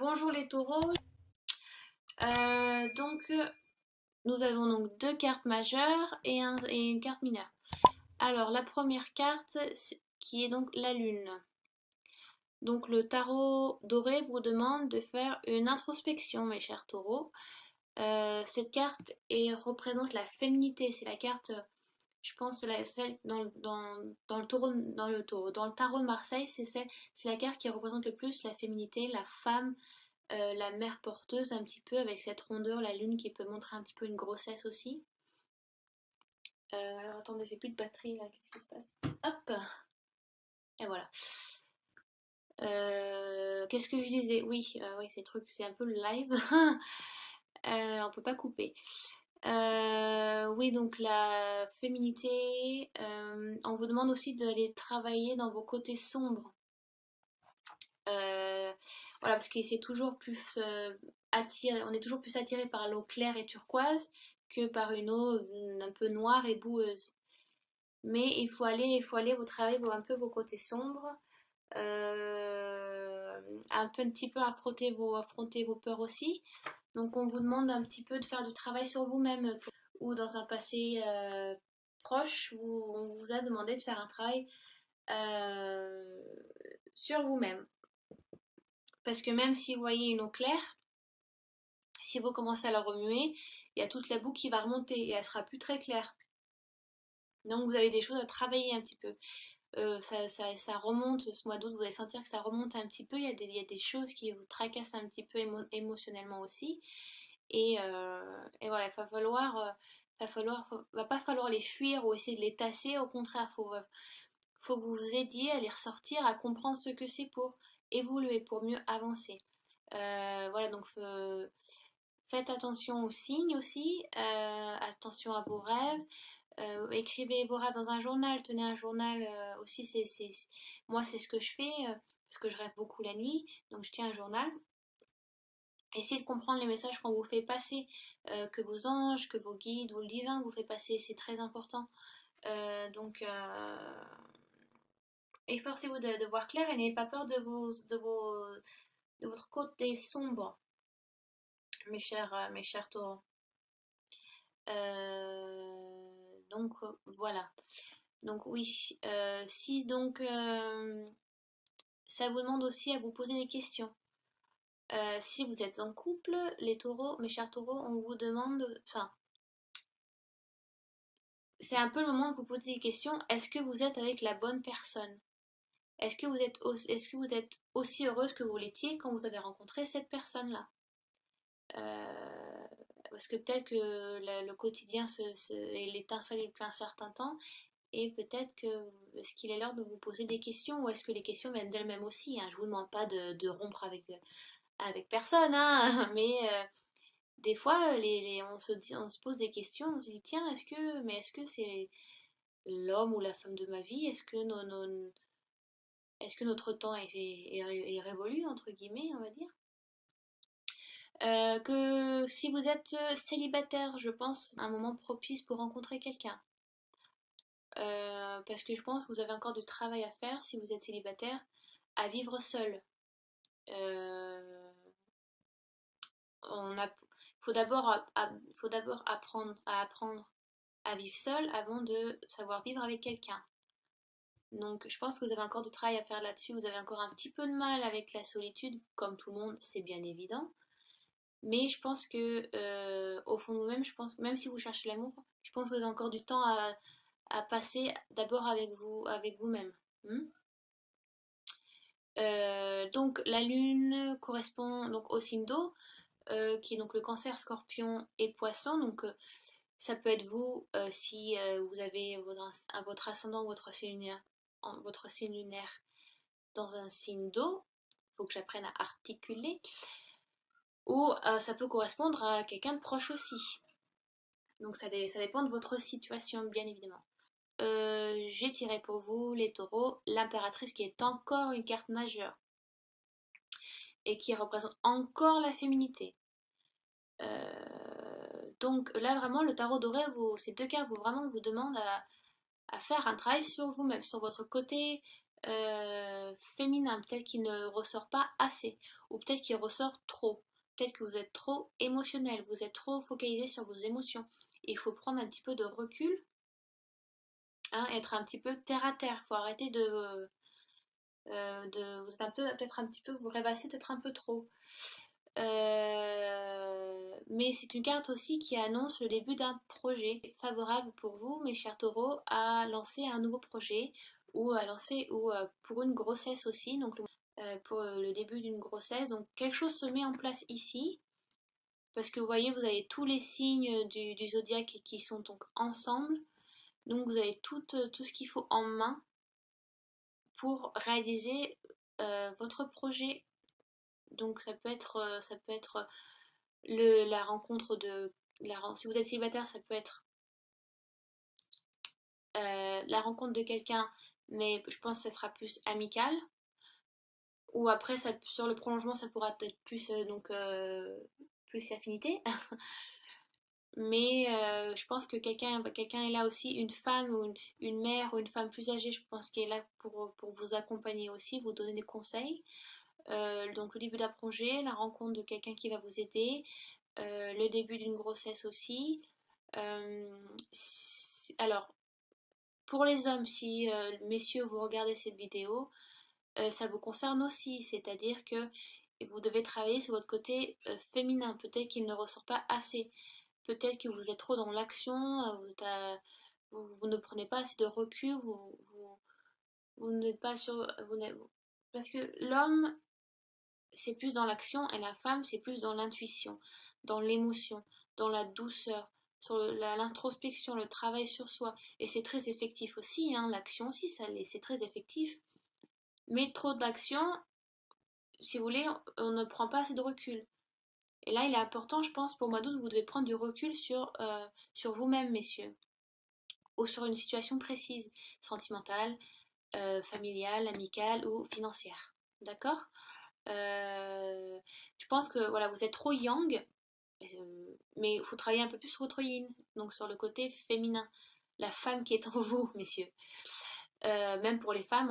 Bonjour les taureaux. Donc nous avons donc deux cartes majeures et une carte mineure. Alors la première carte qui est donc la lune. Donc le tarot doré vous demande de faire une introspection, mes chers taureaux. Cette carte représente la féminité. C'est la carte, je pense, celle dans le taureau, dans le tarot de Marseille, c'est la carte qui représente le plus la féminité, la femme, la mère porteuse un petit peu avec cette rondeur, la lune qui peut montrer un petit peu une grossesse aussi. Alors attendez, j'ai plus de batterie là, qu'est-ce qui se passe? Hop. Et voilà. Qu'est-ce que je disais? Oui, ces trucs, c'est un peu le live. On peut pas couper. Oui, donc la féminité, on vous demande aussi d'aller travailler dans vos côtés sombres. Voilà, parce que c'est toujours plus attiré, on est toujours plus attiré par l'eau claire et turquoise que par une eau un peu noire et boueuse. Mais il faut aller vous travailler un peu vos côtés sombres, un petit peu affronter vos peurs aussi. Donc on vous demande un petit peu de faire du travail sur vous-même ou dans un passé proche, on vous a demandé de faire un travail euh, sur vous-même. Parce que même si vous voyez une eau claire, si vous commencez à la remuer, il y a toute la boue qui va remonter et elle sera plus très claire. Donc vous avez des choses à travailler un petit peu. Ça remonte ce mois d'août, vous allez sentir que ça remonte un petit peu. Il y a des choses qui vous tracassent un petit peu émotionnellement aussi. Et voilà, va pas falloir les fuir ou essayer de les tasser. Au contraire, faut vous aider à les ressortir, à comprendre ce que c'est pour évoluer, pour mieux avancer. Voilà, donc faites attention aux signes aussi, attention à vos rêves. Écrivez vos rêves dans un journal, tenez un journal aussi, moi c'est ce que je fais, parce que je rêve beaucoup la nuit, donc je tiens un journal. Essayez de comprendre les messages qu'on vous fait passer, que vos anges, que vos guides ou le divin vous fait passer, c'est très important. Donc efforcez-vous de voir clair et n'ayez pas peur de votre côté sombre, mes chers taureaux. Donc voilà. Donc oui, si donc ça vous demande aussi à vous poser des questions. Si vous êtes en couple, les taureaux, mes chers taureaux, on vous demande, enfin, c'est un peu le moment de vous poser des questions. Est-ce que vous êtes avec la bonne personne? Est-ce que vous êtes aussi heureuse que vous l'étiez quand vous avez rencontré cette personne-là? Parce que peut-être que le quotidien est l'étincelle depuis un certain temps, et peut-être que est-ce qu'il est l'heure de vous poser des questions ou est-ce que les questions viennent d'elles-mêmes aussi, hein. Je vous demande pas de rompre avec personne, hein, mais des fois on se pose des questions, on se dit tiens est-ce que c'est l'homme ou la femme de ma vie? Est-ce que notre temps est révolu entre guillemets on va dire? Que si vous êtes célibataire, je pense un moment propice pour rencontrer quelqu'un. Parce que je pense que vous avez encore du travail à faire si vous êtes célibataire, à vivre seul. Euh, on a, faut d'abord apprendre à vivre seul avant de savoir vivre avec quelqu'un. Donc je pense que vous avez encore du travail à faire là-dessus. Vous avez encore un petit peu de mal avec la solitude, comme tout le monde, c'est bien évident. Mais je pense que au fond de vous-même, je pense même si vous cherchez l'amour, je pense que vous avez encore du temps à passer d'abord avec vous-même. Hmm. Donc la lune correspond donc au signe d'eau, qui est donc le cancer, scorpion et poisson. Donc ça peut être vous si vous avez votre ascendant, votre signe lunaire dans un signe d'eau. Il faut que j'apprenne à articuler. Ou ça peut correspondre à quelqu'un de proche aussi. Donc ça dépend de votre situation, bien évidemment. J'ai tiré pour vous, les taureaux, l'impératrice qui est encore une carte majeure et qui représente encore la féminité. Donc là vraiment le tarot doré, ces deux cartes vraiment vous demandent à faire un travail sur vous-même, sur votre côté féminin, peut-être qu'il ne ressort pas assez, ou peut-être qu'il ressort trop. Peut-être que vous êtes trop émotionnel, vous êtes trop focalisé sur vos émotions. Il faut prendre un petit peu de recul, hein, être un petit peu terre à terre. Il faut arrêter vous êtes un peu, peut-être un petit peu, vous rêvassez peut-être un peu trop. Mais c'est une carte aussi qui annonce le début d'un projet favorable pour vous, mes chers taureaux, à lancer un nouveau projet ou à lancer ou pour une grossesse aussi, donc pour le début d'une grossesse. Donc quelque chose se met en place ici, parce que vous voyez, vous avez tous les signes du zodiaque qui sont donc ensemble, donc vous avez tout ce qu'il faut en main pour réaliser votre projet. Donc ça peut être la rencontre si vous êtes célibataire, ça peut être la rencontre de quelqu'un, mais je pense que ça sera plus amical. Ou après, sur le prolongement, ça pourra être plus plus affinité. Mais je pense que quelqu'un est là aussi, une femme ou une mère ou une femme plus âgée, je pense qu'elle est là pour vous accompagner aussi, vous donner des conseils. Donc le début d'un projet, la rencontre de quelqu'un qui va vous aider, le début d'une grossesse aussi. Alors, pour les hommes, si messieurs vous regardez cette vidéo, ça vous concerne aussi, c'est-à-dire que vous devez travailler sur votre côté féminin. Peut-être qu'il ne ressort pas assez. Peut-être que vous êtes trop dans l'action, vous ne prenez pas assez de recul, vous n'êtes pas sur. Parce que l'homme, c'est plus dans l'action et la femme, c'est plus dans l'intuition, dans l'émotion, dans la douceur, sur l'introspection, le travail sur soi. Et c'est très effectif aussi, hein, l'action aussi, c'est très effectif. Mais trop d'action, si vous voulez, on ne prend pas assez de recul. Et là, il est important, je pense, pour mois d'août, vous devez prendre du recul sur vous-même, messieurs, ou sur une situation précise, sentimentale, familiale, amicale ou financière. D'accord? Je pense que voilà, vous êtes trop yang, mais il faut travailler un peu plus sur votre yin, donc sur le côté féminin, la femme qui est en vous, messieurs. Même pour les femmes,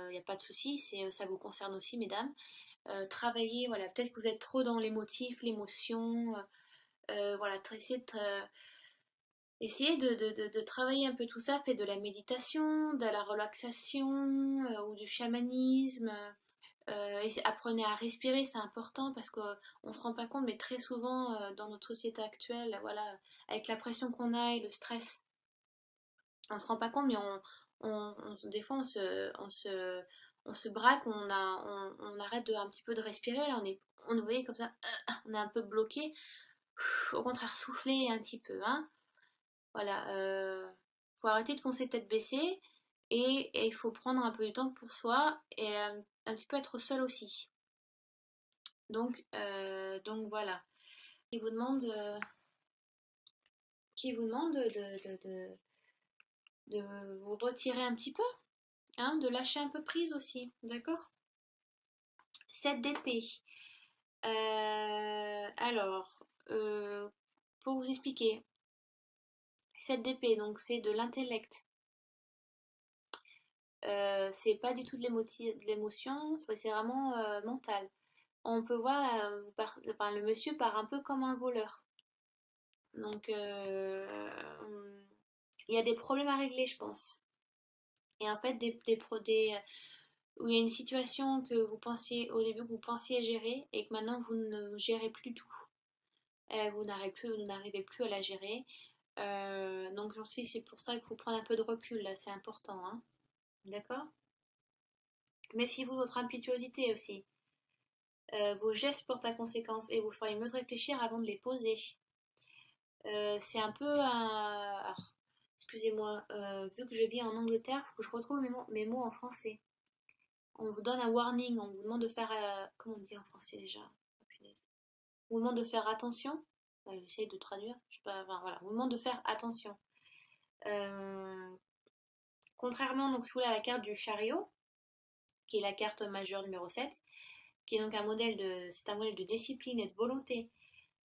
il n'y a pas de souci, ça vous concerne aussi, mesdames. Travailler, voilà, peut-être que vous êtes trop dans l'émotif, l'émotion, voilà, essayer de travailler un peu tout ça, faites de la méditation, de la relaxation ou du chamanisme. Apprenez à respirer, c'est important parce qu'on ne se rend pas compte, mais très souvent dans notre société actuelle, voilà, avec la pression qu'on a et le stress, on se rend pas compte, mais des fois on se braque, on arrête un petit peu de respirer, là, vous voyez comme ça, on est un peu bloqué. Au contraire, souffler un petit peu, hein. Voilà, faut arrêter de foncer tête baissée et il faut prendre un peu de temps pour soi et un petit peu être seul aussi. Donc voilà. Qui vous demande, de vous retirer un petit peu, hein, de lâcher un peu prise aussi, d'accord? 7 d'épée. Alors, pour vous expliquer, 7 d'épée, donc c'est de l'intellect. C'est pas du tout de l'émotion, c'est vraiment mental. On peut voir, enfin, le monsieur part un peu comme un voleur. Donc, il y a des problèmes à régler, je pense. Et en fait, où il y a une situation que vous pensiez, au début, que vous pensiez gérer et que maintenant vous ne gérez plus tout. Vous n'arrivez plus à la gérer. Donc, aussi, c'est pour ça qu'il faut prendre un peu de recul, là, c'est important, hein. D'accord? Méfiez-vous de votre impétuosité aussi. Vos gestes portent à conséquence et vous feriez mieux de réfléchir avant de les poser. C'est un peu un. Alors, excusez-moi, vu que je vis en Angleterre, il faut que je retrouve mes mots en français. On vous donne un warning, on vous demande de faire. Comment on dit en français déjà? Oh, punaise. On vous demande de faire attention. J'essaie de traduire. Je sais pas, enfin, voilà. On vous demande de faire attention. Euh, Contrairement donc, si vous voulez, à la carte du chariot, qui est la carte majeure numéro 7, qui est donc c'est un modèle de discipline et de volonté.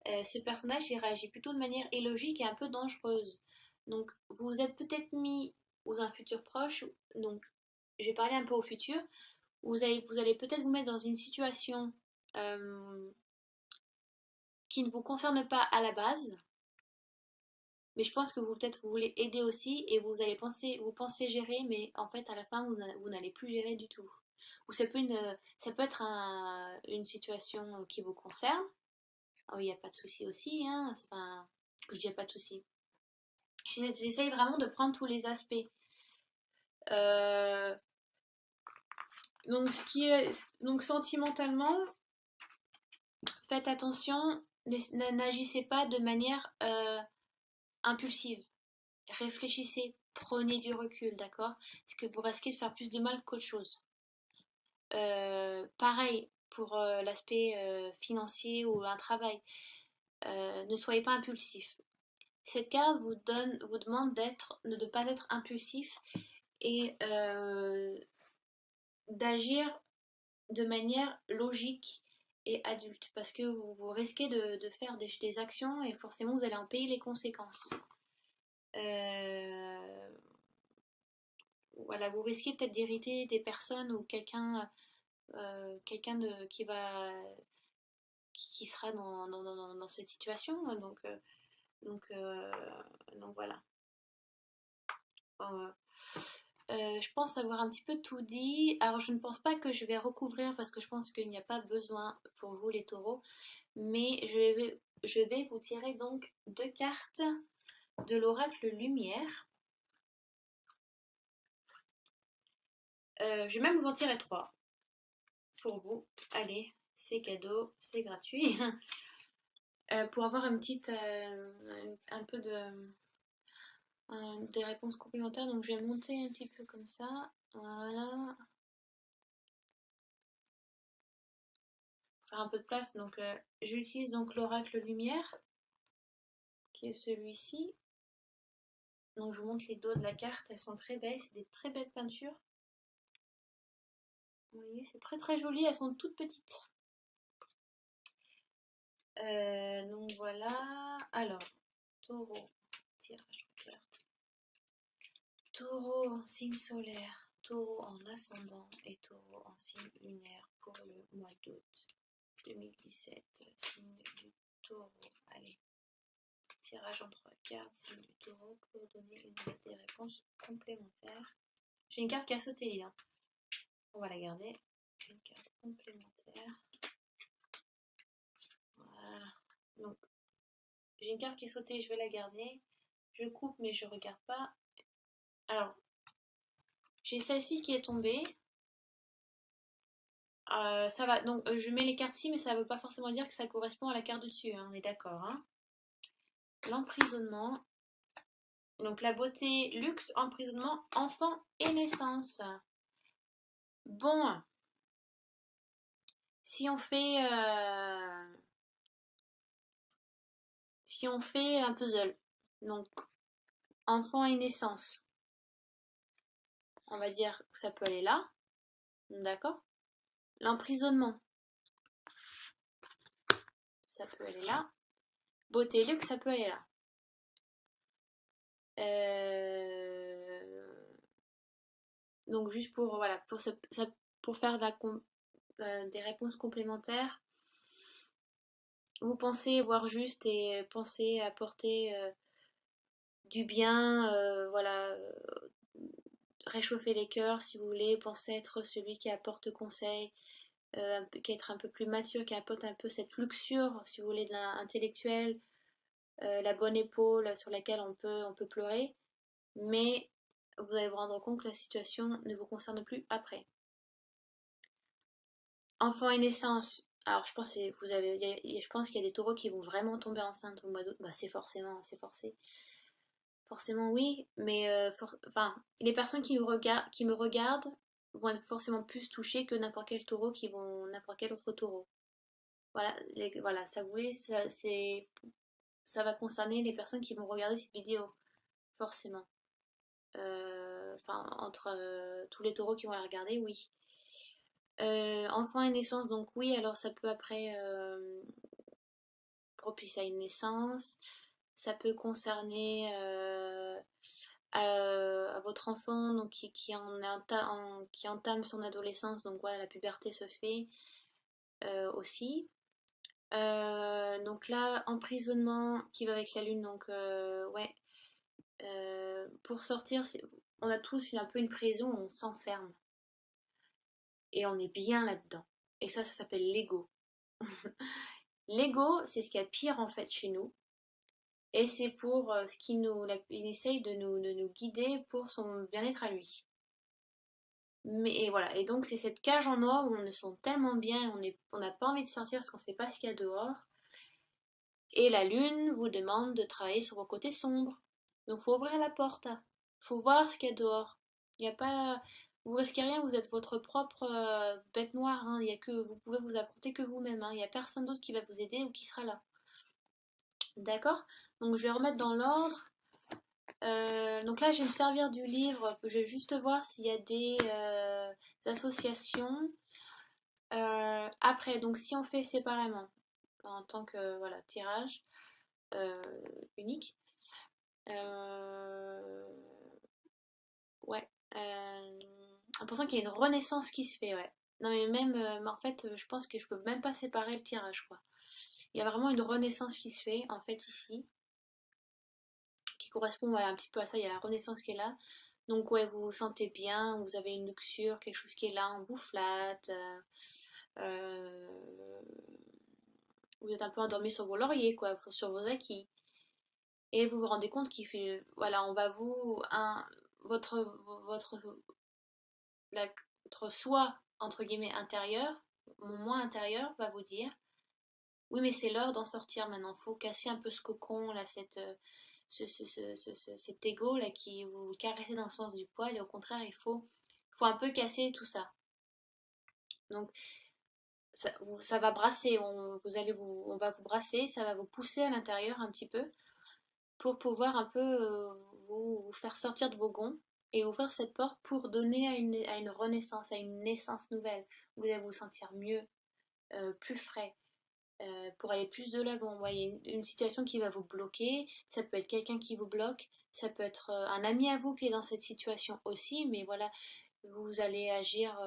Ce personnage il réagit plutôt de manière illogique et un peu dangereuse. Donc vous êtes peut-être mis ou un futur proche, donc je vais parler un peu au futur. Vous allez peut-être vous mettre dans une situation euh, qui ne vous concerne pas à la base, mais je pense que vous peut-être vous voulez aider aussi et vous pensez gérer, mais en fait à la fin vous n'allez plus gérer du tout. Ou ça peut être une situation qui vous concerne. Oh, il n'y a pas de souci aussi, hein. C'est pas que je dis il n'y a pas de souci. J'essaye vraiment de prendre tous les aspects. Euh, donc sentimentalement, faites attention, n'agissez pas de manière impulsive. Réfléchissez, prenez du recul, d'accord? Parce que vous risquez de faire plus de mal qu'autre chose. Pareil pour l'aspect financier ou un travail. Ne soyez pas impulsif. Cette carte vous demande de ne pas être impulsif et d'agir de manière logique et adulte parce que vous risquez de faire des actions et forcément vous allez en payer les conséquences. Euh, voilà, vous risquez peut-être d'irriter des personnes ou quelqu'un qui sera dans cette situation. Donc, euh, donc voilà. Euh, je pense avoir un petit peu tout dit. Alors je ne pense pas que je vais recouvrir parce que je pense qu'il n'y a pas besoin pour vous les taureaux. Mais je vais vous tirer donc 2 cartes de l'oracle Lumière. Je vais même vous en tirer 3 pour vous. Allez, c'est cadeau, c'est gratuit. Pour avoir un peu des réponses complémentaires. Donc je vais monter un petit peu comme ça. Voilà. Faire un peu de place. Donc j'utilise donc l'oracle Lumière, qui est celui-ci. Donc je vous montre les dos de la carte. Elles sont très belles. C'est des très belles peintures. Vous voyez, c'est très très joli. Elles sont toutes petites. Donc voilà. Alors, taureau. Tirage de cartes. Taureau en signe solaire, taureau en ascendant et taureau en signe lunaire pour le mois d'août 2017. Signe du taureau. Allez, tirage en 3 cartes, signe du taureau pour donner des réponses complémentaires. J'ai une carte qui a sauté là. On va la garder. Une carte complémentaire. Voilà. Donc, j'ai une carte qui est sautée, je vais la garder. Je coupe, mais je regarde pas. Alors, j'ai celle-ci qui est tombée. Ça va, donc je mets les cartes ici, mais ça ne veut pas forcément dire que ça correspond à la carte du dessus, hein, on est d'accord. Hein. L'emprisonnement. Donc la beauté, luxe, emprisonnement, enfant et naissance. Bon, si on fait, si on fait un puzzle, donc enfant et naissance, on va dire que ça peut aller là, d'accord? L'emprisonnement, ça peut aller là. Beauté, luxe, ça peut aller là. Donc juste pour voilà pour faire des réponses complémentaires, vous pensez voir juste et pensez apporter du bien, voilà, réchauffer les cœurs si vous voulez, pensez être celui qui apporte conseil, qui être un peu plus mature, qui apporte un peu cette luxure, si vous voulez, de l'intellectuel, la bonne épaule sur laquelle on peut pleurer, mais vous allez vous rendre compte que la situation ne vous concerne plus après. Enfant et naissance. Alors je pense je pense qu'il y a des taureaux qui vont vraiment tomber enceintes au mois d'août. Bah c'est c'est forcé. Forcément oui, mais enfin les personnes qui me regardent vont être forcément plus touchées que n'importe quel taureau n'importe quel autre taureau. Voilà, voilà, ça va concerner les personnes qui vont regarder cette vidéo, forcément. Enfin entre tous les taureaux qui vont la regarder, oui. Enfant et naissance, donc oui, alors ça peut après propice à une naissance, ça peut concerner à votre enfant donc qui entame son adolescence, donc voilà, la puberté se fait aussi. Donc là, emprisonnement qui va avec la lune, donc ouais. Pour sortir, on a tous un peu une prison où on s'enferme et on est bien là-dedans. Et ça s'appelle l'ego. L'ego, c'est ce qu'il y a de pire en fait chez nous. Et c'est pour ce qui il essaye de nous guider pour son bien-être à lui. Mais et voilà, et donc c'est cette cage en or où on se sent tellement bien, on n'a pas envie de sortir parce qu'on ne sait pas ce qu'il y a dehors. Et la lune vous demande de travailler sur vos côtés sombres. Donc faut ouvrir la porte, faut voir ce qu'il y a dehors. Il n'y a pas, vous risquez rien, vous êtes votre propre bête noire. Hein. Il y a que vous pouvez vous affronter que vous-même. Hein. Il n'y a personne d'autre qui va vous aider ou qui sera là. D'accord? Donc je vais remettre dans l'ordre. Donc là, je vais me servir du livre. Je vais juste voir s'il y a des associations. Après, donc si on fait séparément, en tant que voilà, tirage euh, unique, euh, ouais, l'impression qu'il y a une renaissance qui se fait, ouais. Non mais même, mais en fait, je pense que je peux même pas séparer le tirage, quoi. Il y a vraiment une renaissance qui se fait, en fait, ici, qui correspond voilà, un petit peu à ça. Il y a la renaissance qui est là. Donc ouais, vous vous sentez bien, vous avez une luxure, quelque chose qui est là, on vous flatte. Euh, vous êtes un peu endormi sur vos lauriers, quoi, sur vos acquis. Et vous vous rendez compte qu'il fait, voilà, on va votre, votre, la- votre soi, entre guillemets, intérieur, mon moi intérieur va vous dire, oui, mais c'est l'heure d'en sortir maintenant, faut casser un peu ce cocon, là, cet ego, là, qui vous caressez dans le sens du poil, et au contraire, faut un peu casser tout ça. Donc, ça va brasser, on va vous brasser, ça va vous pousser à l'intérieur un petit peu pour pouvoir un peu vous faire sortir de vos gonds et ouvrir cette porte pour donner à une renaissance, à une naissance nouvelle. Vous allez vous sentir mieux, plus frais, pour aller plus de l'avant. Vous voyez, une situation qui va vous bloquer, ça peut être quelqu'un qui vous bloque, ça peut être un ami à vous qui est dans cette situation aussi, mais voilà, vous allez agir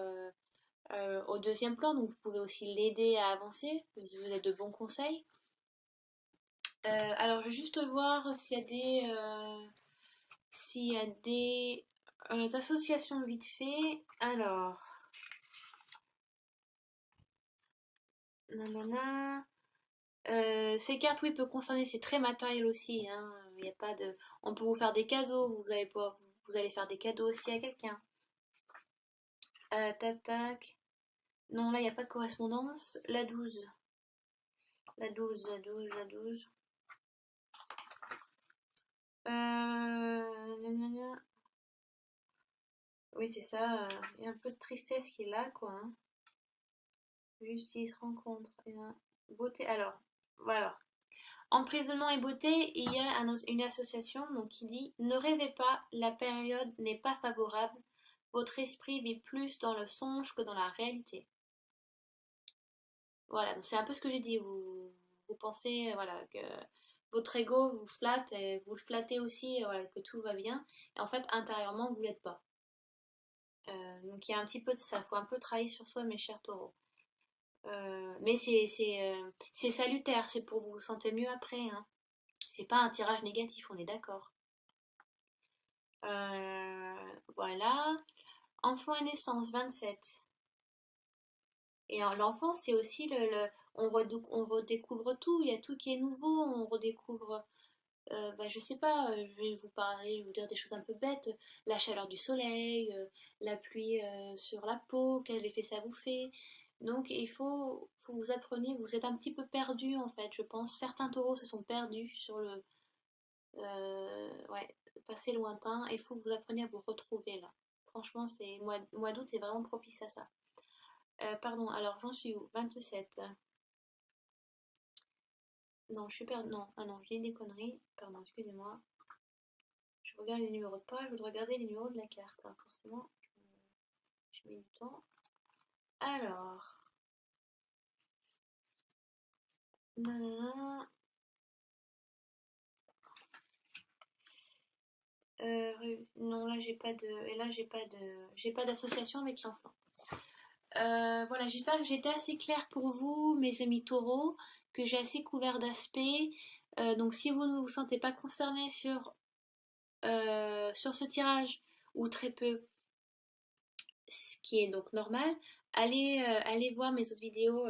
au deuxième plan, donc vous pouvez aussi l'aider à avancer, si vous avez de bons conseils. Alors, je vais juste voir s'il y a des associations vite fait. Alors, nanana. Ces cartes, oui, peuvent concerner, c'est très matériel aussi. Hein. Il y a pas de... On peut vous faire des cadeaux, vous allez faire des cadeaux aussi à quelqu'un. Tac, tac. Non, là, il n'y a pas de correspondance. La 12. La 12, la 12, la 12. Nanana. Oui, c'est ça. Il y a un peu de tristesse qui est là, quoi. Hein. Justice, rencontre. Beauté. Alors, voilà. Emprisonnement et beauté, il y a une association donc, qui dit ne rêvez pas, la période n'est pas favorable. Votre esprit vit plus dans le songe que dans la réalité. Voilà, donc c'est un peu ce que j'ai dit. Vous pensez voilà, que votre ego vous flatte et vous le flattez aussi, voilà, que tout va bien. Et en fait, intérieurement, vous ne l'êtes pas. Donc il y a un petit peu de ça. Il faut un peu travailler sur soi, mes chers taureaux. Mais c'est salutaire, c'est pour vous vous sentez mieux après. Hein. C'est pas un tirage négatif, on est d'accord. Voilà. Enfant et naissance, 27. Et l'enfant, c'est aussi on redécouvre tout, il y a tout qui est nouveau, on redécouvre, je sais pas, je vais vous parler, je vais vous dire des choses un peu bêtes, la chaleur du soleil, la pluie sur la peau, quel effet ça vous fait. Donc faut vous appreniez, vous êtes un petit peu perdu en fait, je pense. Certains taureaux se sont perdus sur ouais, passé lointain, et il faut que vous appreniez à vous retrouver là. Franchement, mois d'août est vraiment propice à ça. Pardon, alors j'en suis où? 27. Non, je suis perdue. Non, ah non, j'ai des conneries. Pardon, excusez-moi. Je regarde les numéros de page, je voudrais regarder les numéros de la carte. Hein. Forcément, je mets du temps. Alors. Nanana. Non, là j'ai pas de, et là j'ai pas d'association avec l'enfant. Voilà, j'espère que j'étais assez claire pour vous, mes amis taureaux, que j'ai assez couvert d'aspects. Donc si vous ne vous sentez pas concerné sur ce tirage, ou très peu, ce qui est donc normal, allez voir mes autres vidéos.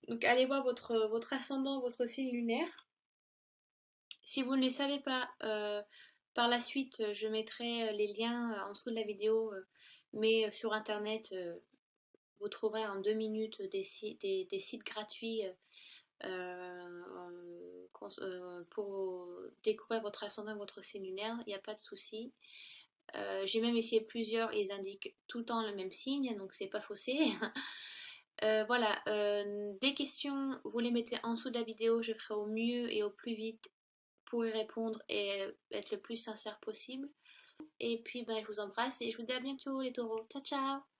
Donc allez voir votre ascendant, votre signe lunaire. Si vous ne les savez pas, par la suite, je mettrai les liens en dessous de la vidéo, mais sur internet, vous trouverez en 2 minutes des sites gratuits pour découvrir votre ascendant et votre signe lunaire, il n'y a pas de souci. J'ai même essayé plusieurs, ils indiquent tout le temps le même signe, donc c'est pas faussé. Voilà, des questions, vous les mettez en dessous de la vidéo, je ferai au mieux et au plus vite pour y répondre et être le plus sincère possible. Et puis, ben, je vous embrasse et je vous dis à bientôt les taureaux. Ciao, ciao!